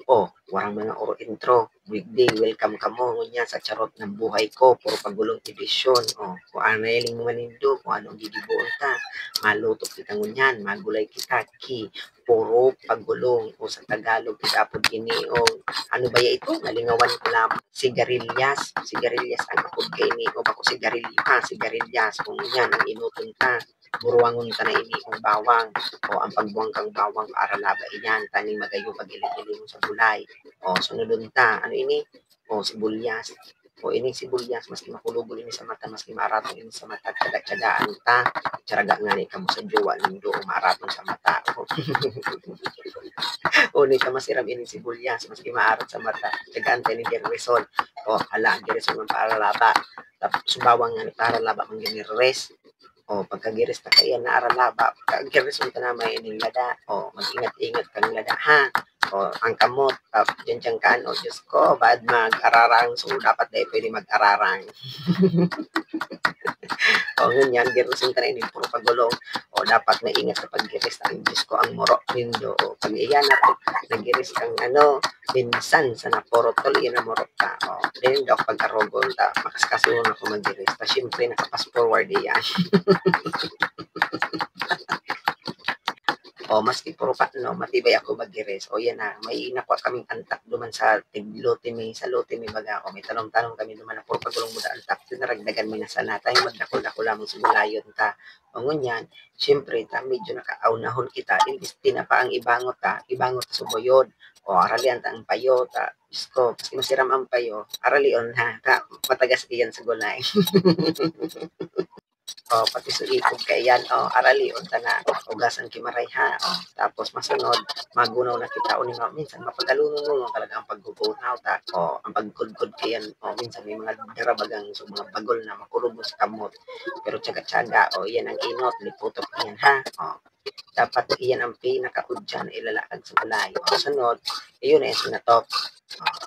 Warang mga oro intro. Weekday, welcome ka mo. Ngunya sa charot ng buhay ko. Puro pagulong edisyon. Kung ano yung manindo, kung anong gigibuon ta. Malutok kita ngunyan, magulay kita. Puro pagulong. O sa Tagalog, kitapod ini. Ano ba ya ito? Nalingawan ko lang. Sigarilyas. Sigarilyas ang kapod kay ni. O bako sigarilyas. Kung yan, ang inuton ta. Buruangon ka na ini kung bawang ang pagbuwang kang bawang para laba iyan taning magayo pag ilig sa bulay sunodon ta ano ini sibuyas ini sibuyas maski makulugol ini sa mata maski maratong ini sa mata tsaga-tsagaan ta tsaraga nga ni kamo sa jowa nindo maratong sa mata ni ka masiram ini sibuyas maski maarat sa mata tsagaan ta ni gerwesol hala gerwesol man para laba tapos subawang nga ni para laba man ginires pagkagiris na kaya na aralaba, pagkagiris mo na may nilada, mag-ingat-ingat ka nilada, ha? Ang kamot, dyan ka, Diyos ko, bad mag-ararang, so dapat dahil pwede mag-ararang. Ganyan, girusin ka na ini, puro pagulong, dapat maingat sa pag-giris, ang Diyos ko, ang morok nindo, pag iyan na po, nag-giris kang minsan sa napuro tuloy na morok ka, then daw pagkarogol, makaskasunod ako mag-giris, siyempre nakapas forward iyan. Maski puro matibay ako mag-gires. Yan na, may nakuha kaming antak duman sa lote sa lote may baga ako. May tanong-tanong kami duman na puro pagulong mo da antak. Tinaragdagan may nasana tayo magdako-dako lamang sa bulayon ta. Ngunyan, syempre, medyo nakaaunahon kita. Imbis pa ang ibangot ta, ibangot sa suboyod. Aralian ta ang payo ta. Diyos ko, maski masiram ang payo, aralion ha, matagas iyan sa gulay. Pati sa ikog kay yan, arali, unta na, ugasan kimaray ha, tapos masunod, magunaw na kita, minsan mapagaluno mo, talaga ang paggugunaw, ang pagkudkod kay yan, minsan may mga darabagang, so mga bagol na makulog mo sa kamot, pero tsaga-tsaga, yan ang inot, liputok yan ha, dapat iyan ang pinakaudyan, ilalaag sa kulay, sunod, yun na yung sinatok,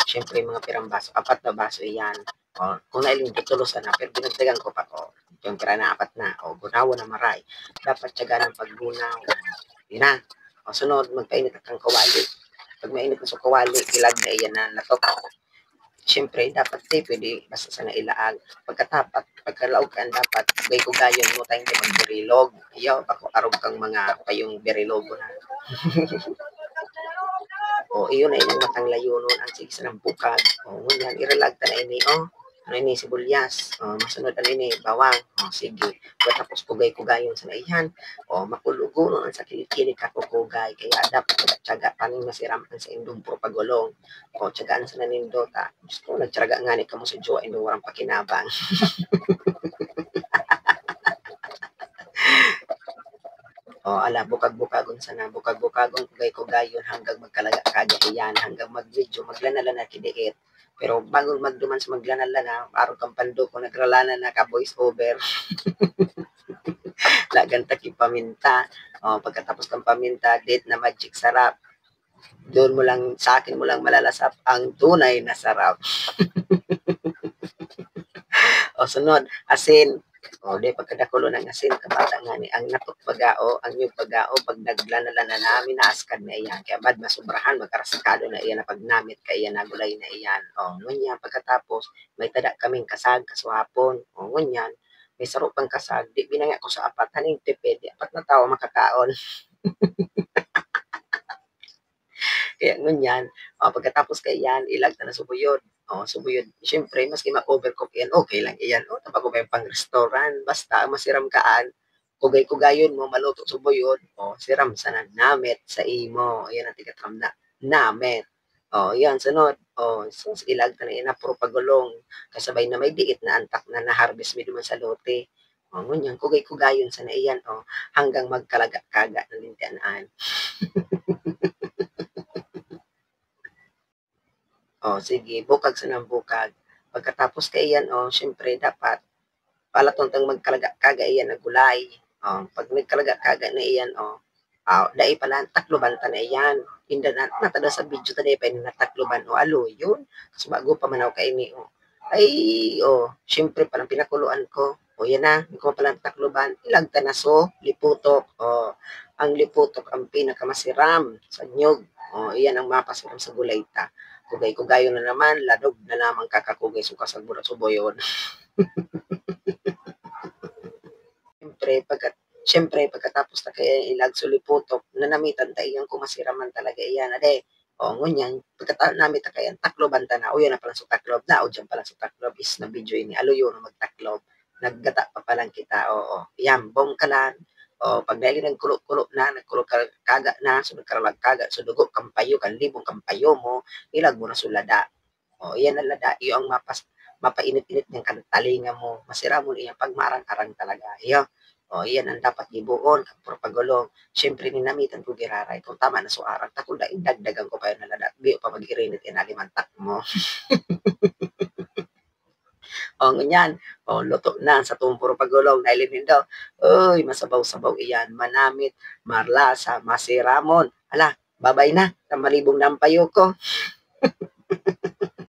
syempre mga pirang baso, 4 na baso yan, kung nailing tutulusan na, pero dinagdagan ko pa, yung pira na 4 na, gunawa na maray. Dapat tiyaga ng paggunaw. Yun na. Sunod, magpainit kang kawali. Pag mainit na sa kawali, ilag na iyan na natok. Siyempre, dapat pwede basta sa nailaag. Pagkalaog ka, dapat gay-kugayon mo tayong mag-berilog. Ayaw, ako arog kang mga payong berilogo na. Iyon ay nang matang layo nun ang sige sa ng bukad. Ngunyan, iralag ta na ini, ini sibuyas, masunod ini bawang, sige, tapos kugay-kugayon sa naihan, makulugo no ang sa kilikili ka kugay, kaya dapat tsaga paning masiram sa indong puro pagulong, tsagaan sa nanindota, gusto nagtsaga nga ni kamo sa jowa indong warang pakinabang. Bukag-bukagon sana, bukag-bukagon kugay-kugayon hanggang magkalaga-kaga iyan, hanggang mag-video, maglanala kidiit. Pero bago magduman sa maglanala araw kang pando ko nagralana na ka voice over. Lagan taki paminta. Pagkatapos kang paminta, date na magic sarap. Doon mo lang, sa akin mo lang malalasap ang tunay na sarap. Sunod, asin. Di pagkadakulo ng asin, kabata nga ni, ang natok pagao, ang yung pagao, pag naglanala na namin, naaskad na iyan. Kaya bad masubrahan, magkarasakado na iyan na pagnamit, kaya iyan nagulay na iyan. Ngunyan, pagkatapos, may tada kaming kasag, kaswapon. Ngunyan, may sarap pang kasag, di binanga ko sa 4, haning tipid, 4 na tao makakaon. Kaya ngunyan, pagkatapos kay iyan, ilag na subuyod. Subuyod. Siyempre, maski ma-overcook yan, okay lang iyan. Tapos ko pang restaurant, basta masiram kaan, kugay-kugayon mo, maluto subuyod, siram sana, namit sa imo. Ayan ang tigatram na, namit. Yan, sunod. Since ilag na iyan na puro pagulong, kasabay na may diit na antak na na-harvest mi duman sa lote. Ngunyan, kugay-kugayon sana iyan, hanggang magkalaga-kaga na lintianaan. Sige, bukag sa nang bukag. Pagkatapos kay iyan, syempre dapat palatontang magkalaga-kaga iyan na gulay. Pag nagkalaga-kaga na iyan, dai pala takloban ta na iyan. Inda na natada sa video ta pa na takloban alo yun. Kasi bago pa manaw kay ni syempre parang pinakuluan ko. Yan na, ko pala takloban. Ilag ta na so, liputok. Ang liputok ang pinakamasiram sa nyog. Iyan ang mapasiram sa gulay ta. Kugay-kugayon na naman, ladog na lamang kakakugay suka sa burat suboyon. Siyempre pagkatapos na kaya ilag suliputok, nanamitan ta iyang kumasiraman talaga iyan, ade, ngunyan, namit ta kayan, takloban ta na, yun na pala sa taklob na, dyan pala sa taklob is na video ini, aluyo na magtaklob, naggata pa palang kita, yan, bong kalan, pag dahil nagkulo-kulo na, nagkulo kaga na, sunod karalag kaga, sudugo kampayo, kanlibong kampayo mo, ilag mo na sulada, iyan na lada, iyo ang mapainit-init ng kantalinga mo, masira mo iyang pagmarang-arang talaga, iyo, iyan ang dapat gibuon, puro pagulong, siyempre ninamitan ko giraray, kung tama na so arang, takol na idagdagan ko pa yun na lada, di pa mag-irinit inalimantak mo. Ganyan, luto na sa tuwong puro pagulong, nailinin daw, uy, masabaw-sabaw iyan, manamit, marlasa, masiramon, ala, babay na, sa malibong nampayo ko.